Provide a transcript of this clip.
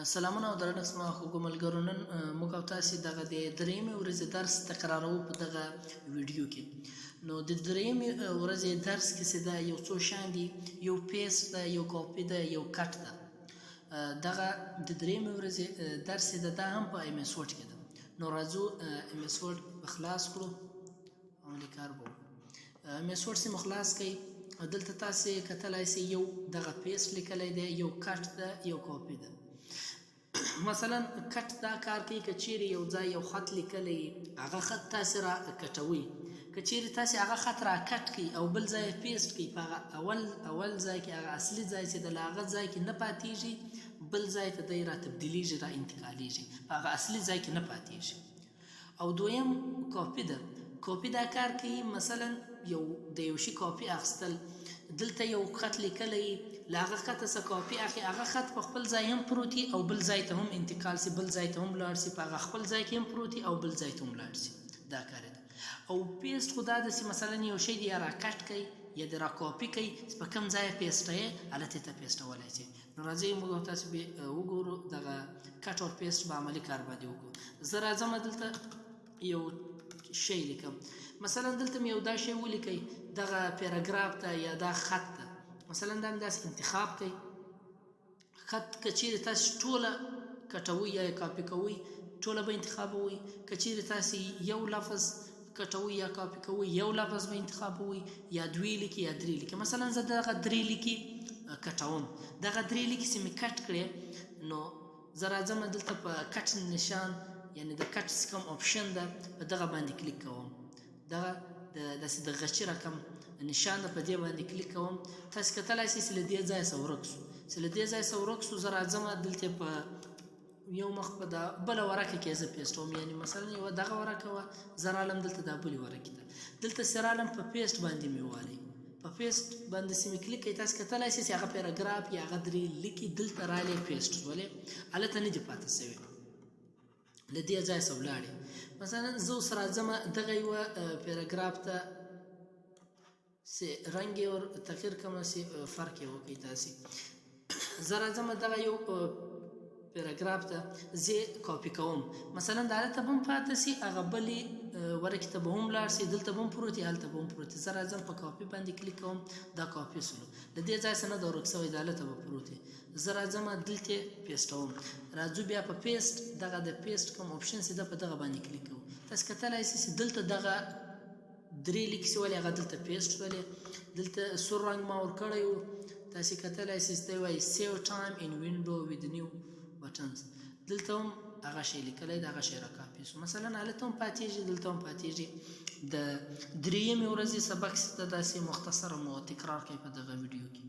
سلامونه او درنښت زما خوږو ملګرو، نن موږ او تاسې دغه د درېیمې ورځې درس تکراروو په دغه ویډیو کې. نو د درېیمې ورځې درس کې چې ده یو څو شیان دي، یو پیسټ ده، یو کاپي ده، یو کټ ده. دغه د درېیمې ورځې درس چې ده دا هم په ایم اس ورډ کې ده. نو راځو ایم اس ورډ خلاص کړو، عملي کار به وکړو. ایم اس ورډ چې مو خلاص کړئ، دلته تاسې کتلی سئ یو دغه پیسټ لیکلی دی، یو کټ ده، یو کاپي ده. مثلا کټ دا کار کوي که چیرې یو ځای یو خط لیکلی هغه خط تاسې را کټوئ. که چیرې تاسې هغه خط را کټ کړئ او بل ځای یې پیسټ کړئ، په هغه اول ځای کې هغه اصلي ځای چې د هغه ځای کې نه پاتېږي، بل ځای ته دی را تبدیلیږي، را انتقالیږي، په هغه اصلي ځای کې نه پاتېږي. او دویم کاپي ده. کاپي دا کار کوي مثلا د یو شي کاپي اخیستل. دلته یو خط لیکلی، له هغه خطه څه کاپي اخلي، هغه خط په خپل ځای هم پروت وي او بل ځای ته هم انتقال سي، بل ځای ته هم لاړ سي، په هغه خپل ځای کې هم پروت وي او بل ځای ته هم لاړ سي. دا کار ده. او پیسټ خو دا ده چې مثلا یو شی دی را کټ کوي یا د را کاپي کوي، په کوم ځای یې پیسټوي هلته ته پیسټولی شي. نو راځئ موږ او تاسې به وګورو دغه کټ او پیسټ به عملي کار باندې وکړو. زه راځم دلته یو شی لیکم. مثلا دلته مې یو دا شی ولیکئ، دغه پیراګراف ته یا دا خط ته. مثلا دا مې داسې انتخاب کړئ. خط که چیرې تاسې ټوله کټوئ یا کاپي کوئ، ټوله به انتخابوئ. که چیرې تاسې یو لفظ کټوئ یا کاپي کوئ، یو لفظ به انتخابوئ، یا دوی لیکي یا درې لیکي. مثلا زه دغه درې لیکي کټوم. دغه درې لیکي چې مې کټ کړې، نو زه راځم دلته په کټ نشان، یعنې د کټ چې کوم اپشن ده په دغه باندې کلیک کوم. دغه داسې د غچي رقم نشان ده، په دې باندې کلیک کوم. تاسې کتلی شئ چې له دې ځایه څه ورک شو. چې له دې ځایه څه ورک شو، زه راځم دلته په یو مخ په دا بله ورقه کې زه پیسټوم. یعنې مثلا یوه دغه ورقه وه، زه رالم دلته دا بلې ورقې ته. دلته چې رالم په پیسټ باندې مې والئ. په پیسټ باندې چې مې کلیک کوئ، تاسې کتلی شئ چې هغه پیراګراف یا هغه درې لیکي دلته رالی پیسټ شولې، هلته نه دي پاتې شوي، له دې ځایه څه ولاړې. مثلا زه اوس راځم دغه یوه پیراګراف ته چې رنګ یې ور تغیر کومه چې فرق یې وکړئ تاسې. زه راځم دغه یو پیراګراف ته زه کاپي کوم. مثلا د هلته به هم پاتې سي، هغه بلې ورقې ته به هم لاړ سي، دلته به هم پروت وي، هلته به هم پروت وي. زه راځم په کاپي باندې کلیک کوم، دا کاپي سولو، له دې ځای څخه نه ده ورک شوی، د هلته به پروت وي. زه راځم دلته پیسټوم. راځو بیا په پیسټ، دغه د پیسټ کوم اپشن چې ده په دغه باندې کلیک کوو. تاسې کتلی شئ چې دلته دغه درې لیکې چې ولې هغه دلته پیسټ شولې. دلته سور رنګ ما ورکړی و، تاسې کتلی شئ چې دی وایي سیو ټایم ان وینډو وید نیو بټنز. دلته هم هغه شی لیکلی دی، هغه شی را کاپي شو. مثلا هلته هم پاتېږي، دلته هم پاتېږي. د درېیمې ورځې سبق چې ده داسې مختصره مو تکرار کوي په دغه ویډیو کې.